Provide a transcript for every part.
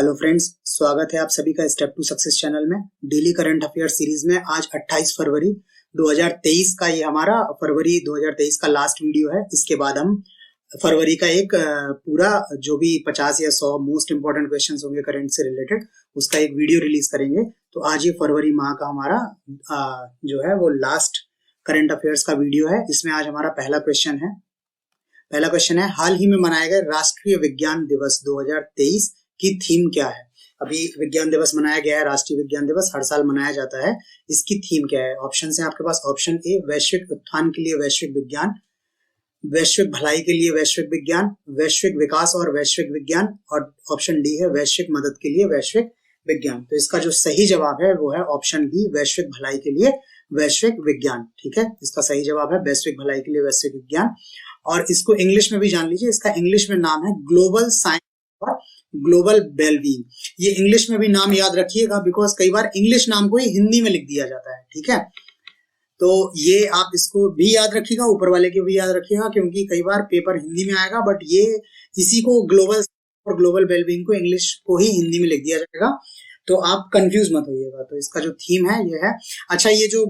Hello friends, स्वागत है आप सभी का स्टेप टू सक्सेस चैनल में। डेली करंट अफेयर सीरीज में आज 28 फरवरी 2023 का ये हमारा फरवरी 2023 का लास्ट वीडियो है। इसके बाद हम फरवरी का एक पूरा जो भी 50 या 100 मोस्ट इंपॉर्टेंट क्वेश्चंस होंगे करंट से रिलेटेड, उसका एक वीडियो रिलीज करेंगे। तो आज ये फरवरी माह का हमारा जो है वो लास्ट करंट अफेयर्स का वीडियो है। इसमें आज हमारा पहला क्वेश्चन है, हाल ही में मनाए गए राष्ट्रीय विज्ञान दिवस 2023 की थीम क्या है। अभी विज्ञान दिवस मनाया गया है, राष्ट्रीय विज्ञान दिवस हर साल मनाया जाता है। इसकी थीम क्या है? ऑप्शन है आपके पास। ऑप्शन ए वैश्विक उत्थान के लिए वैश्विक विज्ञान, वैश्विक भलाई के लिए वैश्विक विज्ञान, वैश्विक विकास और वैश्विक विज्ञान, और ऑप्शन डी है वैश्विक मदद के लिए वैश्विक विज्ञान। तो इसका जो सही जवाब है वो है ऑप्शन बी, वैश्विक भलाई के लिए वैश्विक विज्ञान। ठीक है, इसका सही जवाब है वैश्विक भलाई के लिए वैश्विक विज्ञान। और इसको इंग्लिश में भी जान लीजिए, इसका इंग्लिश में नाम है ग्लोबल साइंस और ग्लोबल वेलबींग। ये इंग्लिश में भी नाम याद रखिएगा, बिकॉज कई बार इंग्लिश नाम को ही हिंदी में लिख दिया जाता है। ठीक है, तो ये आप इसको भी याद रखिएगा, ऊपर वाले को भी याद रखिएगा, क्योंकि कई बार पेपर हिंदी में आएगा बट ये इसी को ग्लोबल और ग्लोबल वेलबींग को इंग्लिश को ही हिंदी में लिख दिया जाएगा, तो आप कंफ्यूज मत होइएगा। तो इसका जो थीम है ये है। अच्छा, ये जो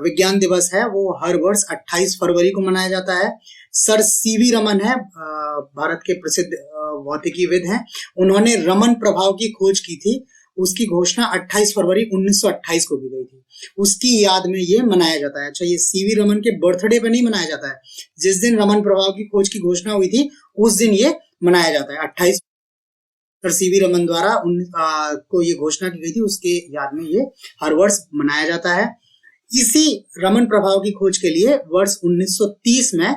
विज्ञान दिवस है वो हर वर्ष 28 फरवरी को मनाया जाता है। सर सीवी रमन है, भारत के प्रसिद्ध भौतिकीविद हैं। उन्होंने रमन प्रभाव की खोज की थी। उसकी घोषणा 28 फरवरी 1928 को की गई थी। उसकी याद में ये मनाया जाता है। अच्छा, ये सीवी रमन के बर्थडे पे नहीं मनाया जाता है। जिस दिन रमन प्रभाव की खोज की घोषणा हुई थी उस दिन ये मनाया जाता है। 28 सीवी रमन द्वारा को ये घोषणा की गई थी, उसके याद में ये हर वर्ष मनाया जाता है। इसी रमन प्रभाव की खोज के लिए वर्ष 1930 में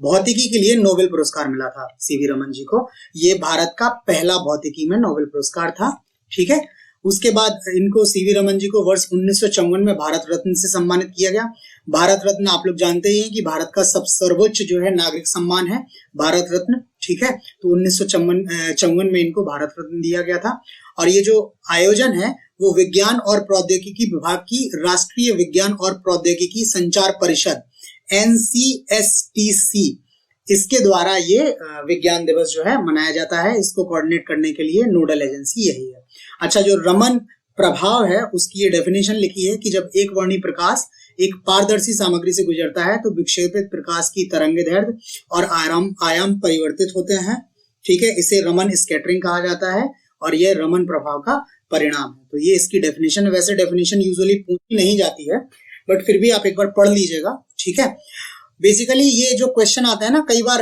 भौतिकी के लिए नोबेल पुरस्कार मिला था सीवी रमन जी को। ये भारत का पहला भौतिकी में नोबेल पुरस्कार था। ठीक है, उसके बाद इनको सीवी रमन जी को वर्ष 1954 में भारत रत्न से सम्मानित किया गया। भारत रत्न आप लोग जानते ही हैं कि भारत का सब सर्वोच्च जो है नागरिक सम्मान है भारत रत्न। ठीक है, तो 1954 में इनको भारत रत्न दिया गया था। और ये जो आयोजन है वो विज्ञान और प्रौद्योगिकी विभाग की राष्ट्रीय विज्ञान और प्रौद्योगिकी संचार परिषद NCSTC, इसके द्वारा ये विज्ञान दिवस जो है मनाया जाता है। इसको कोऑर्डिनेट करने के लिए नोडल एजेंसी यही है। अच्छा, जो रमन प्रभाव है उसकी ये डेफिनेशन लिखी है कि जब एक वर्णी प्रकाश एक पारदर्शी सामग्री से गुजरता है तो विक्षेपित प्रकाश की तरंगदैर्घ्य और आयाम परिवर्तित होते हैं। ठीक है, इसे रमन स्कैटरिंग कहा जाता है और यह रमन प्रभाव का परिणाम है। तो ये इसकी डेफिनेशन है। वैसे डेफिनेशन यूजुअली पूछी नहीं जाती है, बट फिर भी आप एक बार पढ़ लीजिएगा। ठीक है, बेसिकली ये जो क्वेश्चन आता है ना, कई बार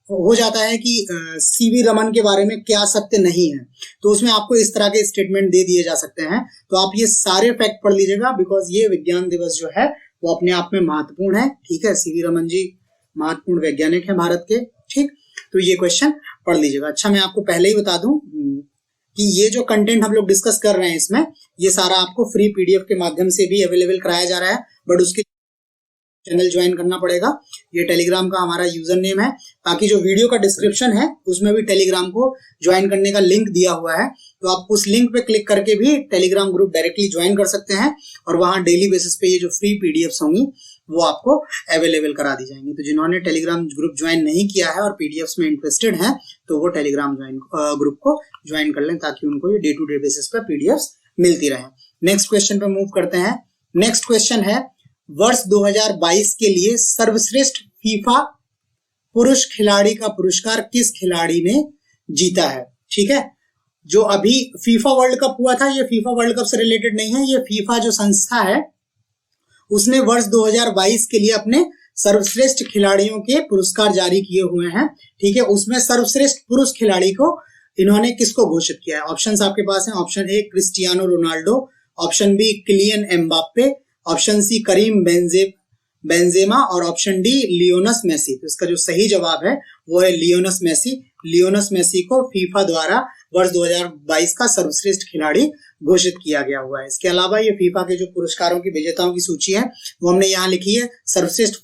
हो जाता है कि सीवी रमन के बारे में क्या सत्य नहीं है, तो उसमें आपको इस तरह के स्टेटमेंट दे दिए जा सकते हैं। तो आप ये सारे फैक्ट पढ़ लीजिएगा, बिकॉज ये विज्ञान दिवस जो है वो अपने आप में महत्वपूर्ण है। ठीक है, सीवी रमन जी महत्वपूर्ण वैज्ञानिक हैं भारत के। ठीक, तो ये क्वेश्चन पढ़ लीजिएगा। अच्छा, मैं आपको पहले ही बता दूं कि ये जो कंटेंट हम लोग डिस्कस कर रहे हैं इसमें ये सारा आपको फ्री PDF के माध्यम से भी अवेलेबल कराया जा रहा है, बट उसके चैनल ज्वाइन करना पड़ेगा। ये टेलीग्राम का हमारा यूजर नेम है। बाकी जो वीडियो का डिस्क्रिप्शन है उसमें भी टेलीग्राम को ज्वाइन करने का लिंक दिया हुआ है, तो आप उस लिंक पे क्लिक करके भी टेलीग्राम ग्रुप डायरेक्टली ज्वाइन कर सकते हैं और वहां डेली बेसिस पे ये जो फ्री PDFs होंगी वो आपको अवेलेबल करा दी जाएंगी। तो जिन्होंने टेलीग्राम ग्रुप ज्वाइन नहीं किया है और PDFs में इंटरेस्टेड है तो वो टेलीग्राम ग्रुप को ज्वाइन कर लें, ताकि उनको ये डे टू डे बेसिस पे PDFs मिलती रहे। नेक्स्ट क्वेश्चन पे मूव करते हैं। नेक्स्ट क्वेश्चन है, वर्ष 2022 के लिए सर्वश्रेष्ठ फीफा पुरुष खिलाड़ी का पुरस्कार किस खिलाड़ी ने जीता है? ठीक है, जो अभी फीफा वर्ल्ड कप हुआ था, ये फीफा वर्ल्ड कप से रिलेटेड नहीं है। ये फीफा जो संस्था है उसने वर्ष 2022 के लिए अपने सर्वश्रेष्ठ खिलाड़ियों के पुरस्कार जारी किए हुए हैं। ठीक है, उसमें सर्वश्रेष्ठ पुरुष खिलाड़ी को इन्होंने किसको घोषित किया है? ऑप्शंस आपके पास हैं। Option A Cristiano Ronaldo, option B Kylian Mbappe, option C Karim Benzema और ऑप्शन डी लियोनस मेसी। तो इसका जो सही जवाब है वो है लियोनस मेसी। लियोनस मेसी को फीफा द्वारा वर्ष 2022 का सर्वश्रेष्ठ खिलाड़ी घोषित किया गया हुआ है। इसके अलावा ये फीफा के जो पुरस्कारों की विजेताओं की सूची है वो हमने यहाँ लिखी है। सर्वश्रेष्ठ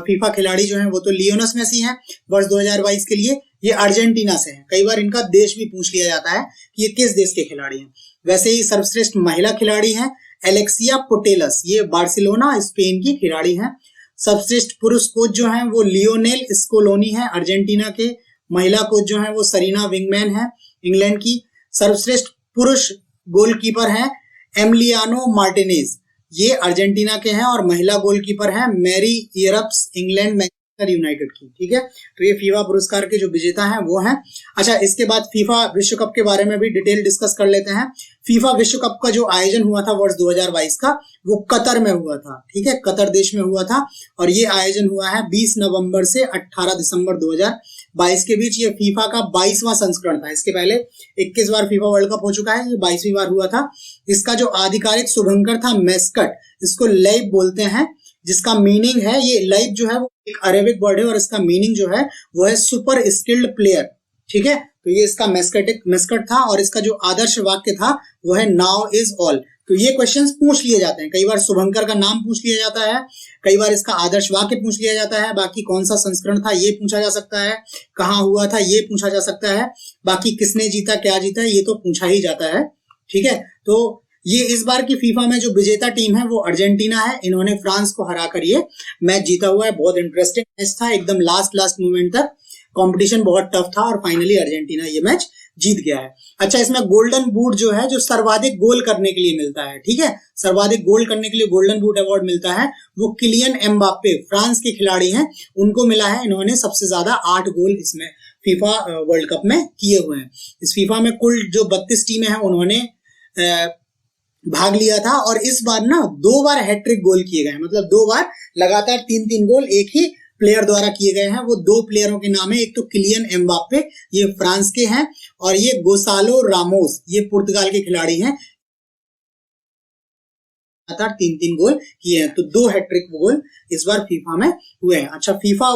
फीफा खिलाड़ी जो है वो तो लियोनस मेसी है वर्ष 2022 के लिए। ये अर्जेंटीना से है। कई बार इनका देश भी पूछ लिया जाता है कि ये किस देश के खिलाड़ी हैं। वैसे ही सर्वश्रेष्ठ महिला खिलाड़ी हैं एलेक्सिया पुटेलस, ये बार्सिलोना स्पेन की खिलाड़ी हैं। सर्वश्रेष्ठ पुरुष कोच जो हैं वो लियोनेल स्कोलोनी है अर्जेंटीना के। महिला कोच जो है वो सरीना विंगमैन है इंग्लैंड की। सर्वश्रेष्ठ पुरुष गोलकीपर है एमिलियानो मार्टिनेज, ये अर्जेंटीना के हैं, और महिला गोलकीपर है मैरी इयरप्स, इंग्लैंड मैनचेस्टर यूनाइटेड की। ठीक है, तो ये फीफा पुरस्कार के जो विजेता हैं वो हैं। अच्छा, इसके बाद फीफा विश्व कप के बारे में भी डिटेल डिस्कस कर लेते हैं। फीफा विश्व कप का जो आयोजन हुआ था वर्ष 2022 का, वो कतर में हुआ था। ठीक है, कतर देश में हुआ था, और ये आयोजन हुआ है 20 नवंबर से 18 दिसंबर 2022 के बीच। ये फीफा का 22वां संस्करण था। इसके पहले 21 बार फीफा वर्ल्ड कप हो चुका है, ये 22वीं बार हुआ था। इसका जो आधिकारिक शुभंकर था मैस्कट, इसको लैब बोलते हैं, जिसका मीनिंग है, ये लैब जो है वो एक अरेबिक वर्ड है, और इसका मीनिंग जो है वो है सुपर स्किल्ड प्लेयर। ठीक है, तो ये इसका मैस्कट था, और इसका जो आदर्श वाक्य था वो है नाउ इज ऑल। तो ये क्वेश्चंस पूछ लिए जाते हैं, कई बार शुभंकर का नाम पूछ लिया जाता है, कई बार इसका आदर्श वाक्य पूछ लिया जाता है, बाकी कौन सा संस्करण था ये पूछा जा सकता है, कहाँ हुआ था ये पूछा जा सकता है, बाकी किसने जीता क्या जीता ये तो पूछा ही जाता है। ठीक है, तो ये इस बार की फीफा में जो विजेता टीम है वो अर्जेंटीना है। इन्होंने फ्रांस को हराकर ये मैच जीता हुआ है। बहुत इंटरेस्टिंग मैच था, एकदम लास्ट मोमेंट तक कंपटीशन बहुत टफ था, और फाइनली अर्जेंटीना ये मैच जीत गया है। अच्छा, इसमें गोल्डन बूट जो है, जो सर्वाधिक गोल करने के लिए मिलता है, ठीक है, सर्वाधिक गोल करने के लिए गोल्डन बूट अवार्ड मिलता है, वो किलियन एम्बाप्पे, फ्रांस के खिलाड़ी हैं, उनको मिला है। इन्होंने सबसे ज्यादा 8 गोल इसमें फीफा वर्ल्ड कप में किए हुए हैं। इस फीफा में कुल जो 32 टीमें हैं उन्होंने भाग लिया था, और इस बार ना 2 बार हैट्रिक गोल किए गए हैं, मतलब 2 बार लगातार 3-3 गोल एक ही प्लेयर द्वारा किए गए हैं। वो 2 प्लेयरों के नाम है, एक तो किलियन एम्बाप्पे, ये फ्रांस के हैं, और ये गोसालो रामोस, ये पुर्तगाल के खिलाड़ी हैं, लगातार 3-3 गोल किए हैं। तो 2 हैट्रिक गोल इस बार फीफा में हुए हैं। अच्छा, फीफा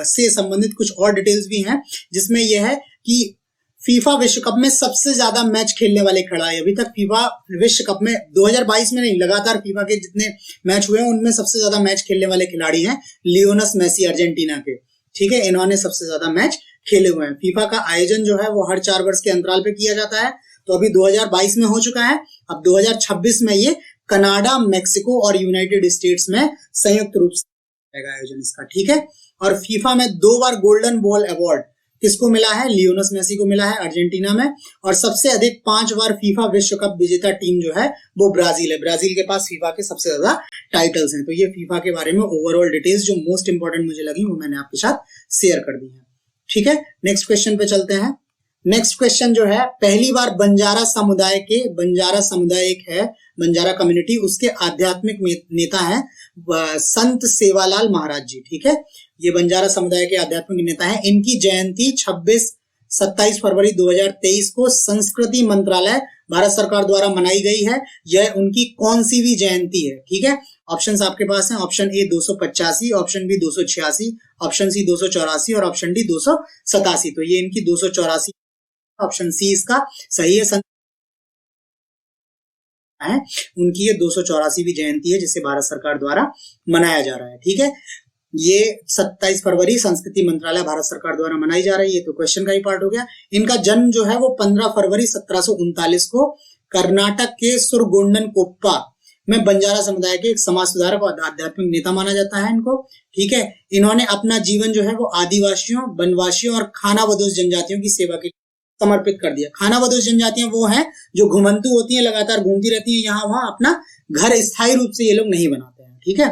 से संबंधित कुछ और डिटेल्स भी हैं, जिसमें यह है कि फीफा विश्व कप में सबसे ज्यादा मैच खेलने वाले खिलाड़ी, अभी तक फीफा विश्व कप में 2022 में नहीं, लगातार फीफा के जितने मैच हुए हैं उनमें सबसे ज्यादा मैच खेलने वाले खिलाड़ी हैं लियोनेल मेसी, अर्जेंटीना के। ठीक है, इन्होंने सबसे ज्यादा मैच खेले हुए हैं। फीफा का आयोजन जो है वो हर 4 वर्ष के अंतराल पे किया जाता है। तो अभी 2022 में हो चुका है, अब 2026 में ये कनाडा, मेक्सिको और यूनाइटेड स्टेट्स में संयुक्त रूप से आयोजन इसका। ठीक है, और फीफा में 2 बार गोल्डन बॉल अवार्ड किसको मिला है? लियोनेल मेसी को मिला है अर्जेंटीना में। और सबसे अधिक 5 बार फीफा विश्व कप विजेता टीम जो है वो ब्राजील है। ब्राजील के पास फीफा के सबसे ज्यादा टाइटल्स हैं। तो ये फीफा के बारे में ओवरऑल डिटेल्स जो मोस्ट इंपॉर्टेंट मुझे लगी वो मैंने आपके साथ शेयर कर दी है। ठीक है, नेक्स्ट क्वेश्चन पे चलते हैं। नेक्स्ट क्वेश्चन जो है, पहली बार बंजारा समुदाय एक है, बंजारा कम्युनिटी, उसके आध्यात्मिक नेता है संत सेवालाल महाराज जी। ठीक है, ये बंजारा समुदाय के आध्यात्मिक नेता हैं। इनकी जयंती 27 फरवरी 2023 को संस्कृति मंत्रालय भारत सरकार द्वारा मनाई गई है। यह उनकी कौन सी भी जयंती है? ठीक है, ऑप्शंस आपके पास हैं। Option A 285, option B 286, option C 284 और ऑप्शन डी 287। तो ये इनकी 284, ऑप्शन सी इसका सही है उनकी ये 284वीं जयंती है जिसे भारत सरकार द्वारा मनाया जा रहा है। ठीक है, ये 27 फरवरी संस्कृति मंत्रालय भारत सरकार द्वारा मनाई जा रही है। तो क्वेश्चन का ही पार्ट हो गया। इनका जन्म जो है वो 15 फरवरी 1739 को कर्नाटक के सुरगोंडन कोप्पा में बंजारा समुदाय के एक समाज सुधारक और आध्यात्मिक नेता माना जाता है इनको। ठीक है, इन्होंने अपना जीवन जो है वो आदिवासियों, वनवासियों और खानाबदोश जनजातियों की सेवा के समर्पित कर दिया। खानाबदोश जनजातियां वो हैं जो घुमंतु होती हैं, लगातार घूमती रहती हैं, यहाँ वहां अपना घर स्थायी रूप से ये लोग नहीं बनाते हैं। ठीक है,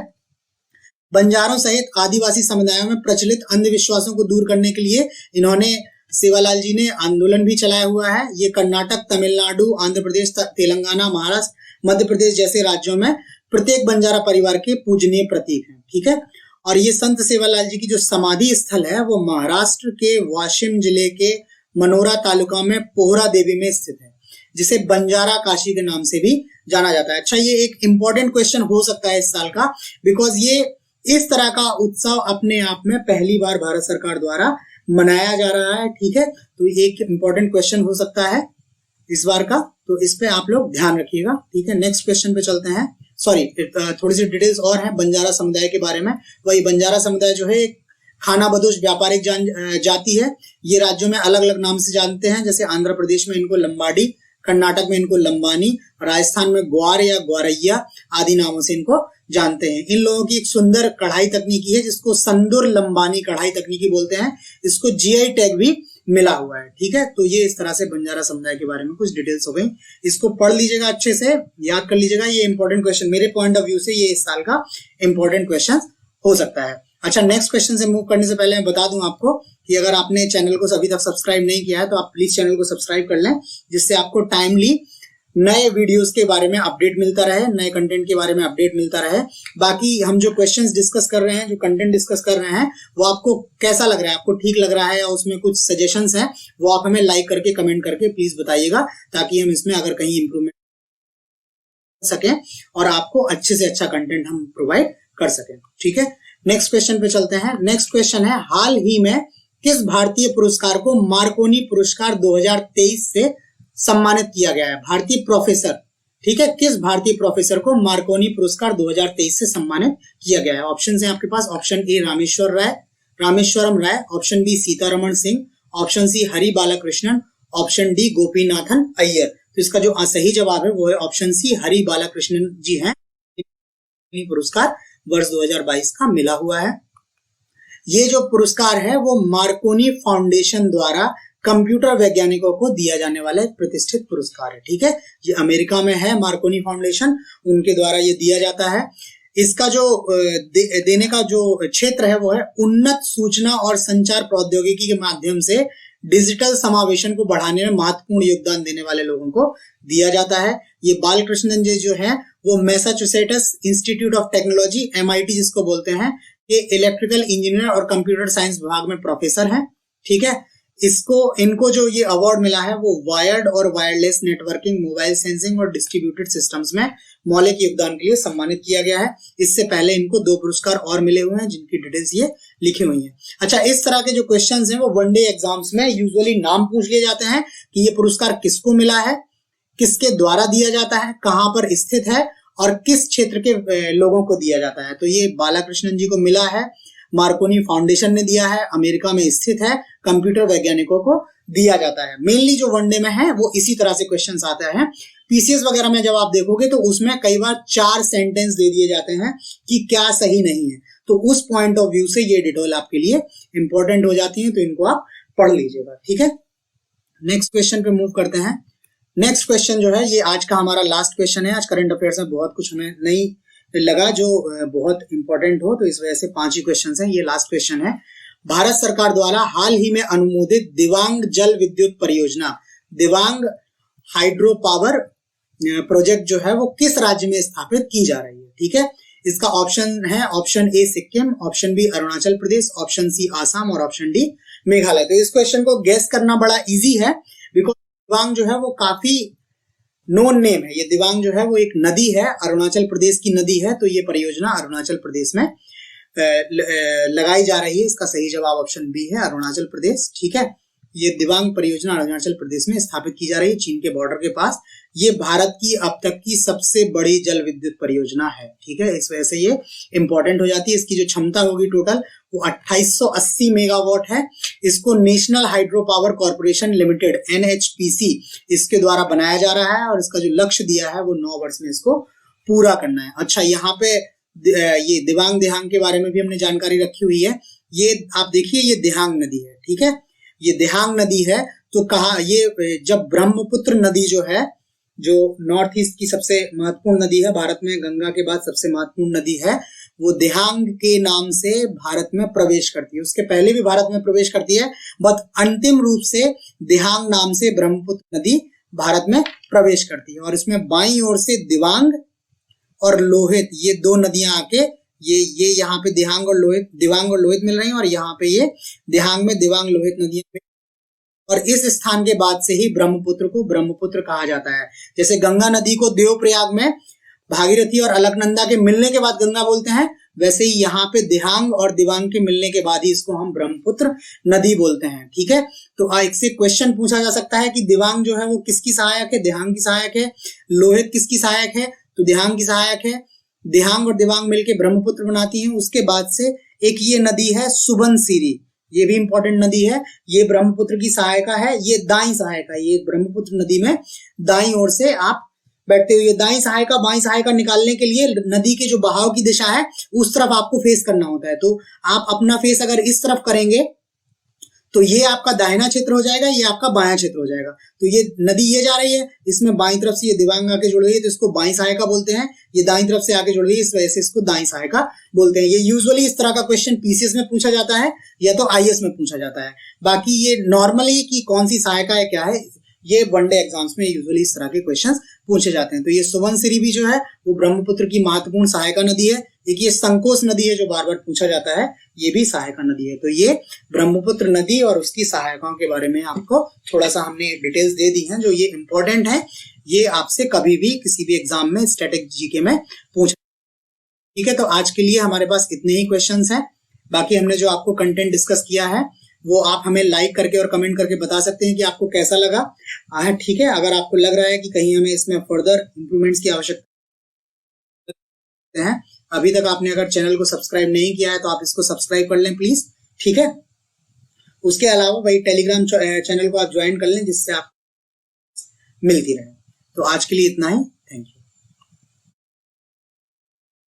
बंजारों सहित आदिवासी समुदायों में प्रचलित अंधविश्वासों को दूर करने के लिए इन्होंने, सेवालाल जी ने आंदोलन भी चलाया हुआ है। ये कर्नाटक, तमिलनाडु, आंध्र प्रदेश, तेलंगाना, महाराष्ट्र, मध्य प्रदेश जैसे राज्यों में प्रत्येक बंजारा परिवार के पूजनीय प्रतीक हैं। ठीक है, और ये संत सेवालाल जी की जो समाधि स्थल है वो महाराष्ट्र के वाशिम जिले के मनोरा तालुका में पोहरा देवी में स्थित है, जिसे बंजारा काशी के नाम से भी जाना जाता है। अच्छा, ये एक इंपॉर्टेंट क्वेश्चन हो सकता है इस साल का, बिकॉज ये इस तरह का उत्सव अपने आप में पहली बार भारत सरकार द्वारा मनाया जा रहा है। ठीक है, तो एक इंपॉर्टेंट क्वेश्चन हो सकता है इस बार का, तो इस पे आप लोग ध्यान रखिएगा। ठीक है, नेक्स्ट क्वेश्चन पे चलते हैं। सॉरी, थोड़ी सी डिटेल्स और है बंजारा समुदाय के बारे में। वही बंजारा समुदाय जो है एक खानाबदोश व्यापारिक जाति है। ये राज्यों में अलग अलग नाम से जानते हैं, जैसे आंध्र प्रदेश में इनको लंबाडी, कर्नाटक में इनको लंबानी, राजस्थान में ग्वार या ग्वारैया आदि नामों से इनको जानते हैं। इन लोगों की एक सुंदर कढ़ाई तकनीकी है जिसको संदूर लंबानी कढ़ाई तकनीकी बोलते हैं। इसको जीआई टैग भी मिला हुआ है। ठीक है, तो ये इस तरह से बंजारा समुदाय के बारे में कुछ डिटेल्स हो गई। इसको पढ़ लीजिएगा, अच्छे से याद कर लीजिएगा। ये इंपॉर्टेंट क्वेश्चन मेरे पॉइंट ऑफ व्यू से ये इस साल का इंपॉर्टेंट क्वेश्चन हो सकता है। अच्छा, नेक्स्ट क्वेश्चन से मूव करने से पहले मैं बता दूं आपको कि अगर आपने चैनल को अभी तक सब्सक्राइब नहीं किया है तो आप प्लीज चैनल को सब्सक्राइब कर लें, जिससे आपको टाइमली नए वीडियोस के बारे में अपडेट मिलता रहे, नए कंटेंट के बारे में अपडेट मिलता रहे। बाकी हम जो क्वेश्चंस डिस्कस कर रहे हैं, जो कंटेंट डिस्कस कर रहे हैं, वो आपको कैसा लग रहा है, आपको ठीक लग रहा है या उसमें कुछ सजेशंस हैं, वो आप हमें लाइक करके कमेंट करके प्लीज बताइएगा, ताकि हम इसमें अगर कहीं इंप्रूवमेंट कर सकें और आपको अच्छे से अच्छा कंटेंट हम प्रोवाइड कर सकें। ठीक है, नेक्स्ट क्वेश्चन पे चलते हैं। नेक्स्ट क्वेश्चन है, हाल ही में किस भारतीय पुरस्कार को मार्कोनी पुरस्कार 2023 से सम्मानित किया गया है? भारतीय प्रोफेसर, ठीक है, किस भारतीय प्रोफेसर को मार्कोनी पुरस्कार 2023 से सम्मानित किया गया है? ऑप्शन है आपके पास, option A Rameshwaram Rai, option B Sitaraman Singh, option C Hari Balakrishnan, option D Gopinathan Iyer. तो इसका जो सही जवाब है वो है ऑप्शन सी, हरि बालाकृष्णन जी हैं। पुरस्कार वर्ष 2022 का मिला हुआ है। ये जो पुरस्कार है वो मार्कोनी फाउंडेशन द्वारा कंप्यूटर वैज्ञानिकों को दिया जाने वाला एक प्रतिष्ठित पुरस्कार है। ठीक है, ये अमेरिका में है, मार्कोनी फाउंडेशन, उनके द्वारा ये दिया जाता है। इसका जो देने का जो क्षेत्र है वो है उन्नत सूचना और संचार प्रौद्योगिकी के माध्यम से डिजिटल समावेशन को बढ़ाने में महत्वपूर्ण योगदान देने वाले लोगों को दिया जाता है। ये बालकृष्णन जी जो है वो Massachusetts institute of technology, MIT जिसको बोलते हैं, ये इलेक्ट्रिकल इंजीनियर और कंप्यूटर साइंस विभाग में प्रोफेसर हैं। ठीक है, इनको जो ये अवार्ड मिला है वो वायर्ड और वायरलेस नेटवर्किंग, मोबाइल सेंसिंग और डिस्ट्रीब्यूटेड सिस्टम्स में मौलिक योगदान के लिए सम्मानित किया गया है। इससे पहले इनको 2 पुरस्कार और मिले हुए हैं, जिनकी डिटेल्स ये लिखी हुई हैं। अच्छा, इस तरह के जो क्वेश्चंस हैं वो वनडे एग्जाम्स में यूजुअली नाम पूछ लिए जाते हैं कि ये पुरस्कार किसको मिला है, किसके द्वारा दिया जाता है, कहाँ पर स्थित है और किस क्षेत्र के लोगों को दिया जाता है। तो ये बालाकृष्णन जी को मिला है, मार्कोनी फाउंडेशन ने दिया है, अमेरिका में स्थित है, कंप्यूटर वैज्ञानिकों को दिया जाता है। मेनली जो वनडे में है वो इसी तरह से क्वेश्चंस आते हैं। पीसीएस वगैरह में जब आप देखोगे तो उसमें कई बार 4 सेंटेंस दे दिए जाते हैं कि क्या सही नहीं है, तो उस पॉइंट ऑफ व्यू से ये डिटेल आपके लिए इंपॉर्टेंट हो जाती है, तो इनको आप पढ़ लीजिएगा। ठीक है, नेक्स्ट क्वेश्चन पे मूव करते हैं। नेक्स्ट क्वेश्चन जो है ये आज का हमारा लास्ट क्वेश्चन है। आज करंट अफेयर्स में बहुत कुछ हमें नहीं लगा जो बहुत इंपॉर्टेंट हो, तो इस वजह से 5 ही क्वेश्चन हैं। ये लास्ट क्वेश्चन है, भारत सरकार द्वारा हाल ही में अनुमोदित दिवांग जल विद्युत परियोजना, दिवांग हाइड्रो पावर प्रोजेक्ट जो है वो किस राज्य में स्थापित की जा रही है? ठीक है, इसका ऑप्शन है, option A Sikkim, option B Arunachal Pradesh, option C Assam और ऑप्शन डी मेघालय। तो इस क्वेश्चन को गेस करना बड़ा इजी है, बिकॉज दिवांग जो है वो काफी नोन नेम है। ये दिवांग जो है वो एक नदी है, अरुणाचल प्रदेश की नदी है, तो ये परियोजना अरुणाचल प्रदेश में लगाई जा रही है। इसका सही जवाब ऑप्शन बी है, अरुणाचल प्रदेश। ठीक है, ये दिवांग परियोजना अरुणाचल प्रदेश में स्थापित की जा रही है, चीन के बॉर्डर के पास। ये भारत की अब तक की सबसे बड़ी जल विद्युत परियोजना है। ठीक है, इस वजह से ये इंपॉर्टेंट हो जाती है। इसकी जो क्षमता होगी टोटल वो 2880 मेगावाट है। इसको national hydro power corporation limited NHPC इसके द्वारा बनाया जा रहा है और इसका जो लक्ष्य दिया है वो 9 वर्ष में इसको पूरा करना है। अच्छा, यहाँ पे ये दिवांग दिहांग के बारे में भी हमने जानकारी रखी हुई है। ये आप देखिए, ये दिहांग नदी है। ठीक है, ये दिहांग नदी है, तो कहा ये जब ब्रह्मपुत्र नदी जो है, जो नॉर्थ ईस्ट की सबसे महत्वपूर्ण नदी है भारत में, गंगा के बाद सबसे महत्वपूर्ण नदी है, वो दिहांग के नाम से भारत में प्रवेश करती है। उसके पहले भी भारत में प्रवेश करती है, बट अंतिम रूप से दिहांग नाम से ब्रह्मपुत्र नदी भारत में प्रवेश करती है। और इसमें बाईं ओर से दिवांग और लोहित, ये 2 नदियां आके ये यहाँ पे दिहांग और लोहित मिल रही हैं, और यहाँ पे ये दिहांग में दिवांग लोहित नदियां, और इस स्थान के बाद से ही ब्रह्मपुत्र को ब्रह्मपुत्र कहा जाता है। जैसे गंगा नदी को देवप्रयाग में भागीरथी और अलकनंदा के मिलने के बाद गंगा बोलते हैं, वैसे ही यहाँ पे दिहांग और दिवांग के मिलने के बाद ही इसको हम ब्रह्मपुत्र नदी बोलते हैं। ठीक है, तो इससे क्वेश्चन पूछा जा सकता है कि दिवांग जो है वो किसकी सहायक है? दिहांग की सहायक है। लोहित किसकी सहायक है? तो दिहांग की सहायक है। दिहांग और दिवांग मिलकर ब्रह्मपुत्र बनाती हैं। उसके बाद से एक ये नदी है सुबनसिरी, ये भी इंपॉर्टेंट नदी है, ये ब्रह्मपुत्र की सहायिका है, ये दाई सहायिका, ये ब्रह्मपुत्र नदी में दाई ओर से आप बैठते हुए दाई सहायिका बाई सहायिका निकालने के लिए नदी के जो बहाव की दिशा है उस तरफ आपको फेस करना होता है। तो आप अपना फेस अगर इस तरफ करेंगे तो ये आपका दाहिना क्षेत्र हो जाएगा, ये आपका बायां क्षेत्र हो जाएगा। तो ये नदी ये जा रही है, इसमें बाईं तरफ से ये दिबांग आके जुड़ गई है तो इसको बाईं सहायका बोलते हैं। ये दाईं तरफ से आके जुड़ गई, इस वजह से इसको दाईं सहायका बोलते हैं। ये यूजुअली इस तरह का क्वेश्चन पीसीएस में पूछा जाता है या तो आईएएस में पूछा जाता है। बाकी ये नॉर्मली कि कौन सी सहायका है क्या है, ये वनडे एग्जाम्स में यूजुअली इस तरह के क्वेश्चंस पूछे जाते हैं। तो ये सुबनसिरी भी जो है वो ब्रह्मपुत्र की महत्वपूर्ण सहायका नदी है। एक ये संकोच नदी है जो बार बार पूछा जाता है, ये भी सहायका नदी है। तो ये ब्रह्मपुत्र नदी और उसकी सहायकाओं के बारे में आपको थोड़ा सा हमने डिटेल्स दे दी हैं जो ये इंपॉर्टेंट है। ये आपसे कभी भी किसी भी एग्जाम में स्टैटिक जीके में पूछ, ठीक है। तो आज के लिए हमारे पास इतने ही क्वेश्चंस हैं। बाकी हमने जो आपको कंटेंट डिस्कस किया है वो आप हमें लाइक करके और कमेंट करके बता सकते हैं कि आपको कैसा लगा, ठीक है। अगर आपको लग रहा है कि कहीं हमें इसमें फर्दर इंप्रूवमेंट्स की आवश्यकता है, अभी तक आपने अगर चैनल को सब्सक्राइब नहीं किया है तो आप इसको सब्सक्राइब कर लें प्लीज, ठीक है। उसके अलावा भाई टेलीग्राम चैनल को आप ज्वाइन कर लें जिससे आप मिलती रहे। तो आज के लिए इतना ही, थैंक यू।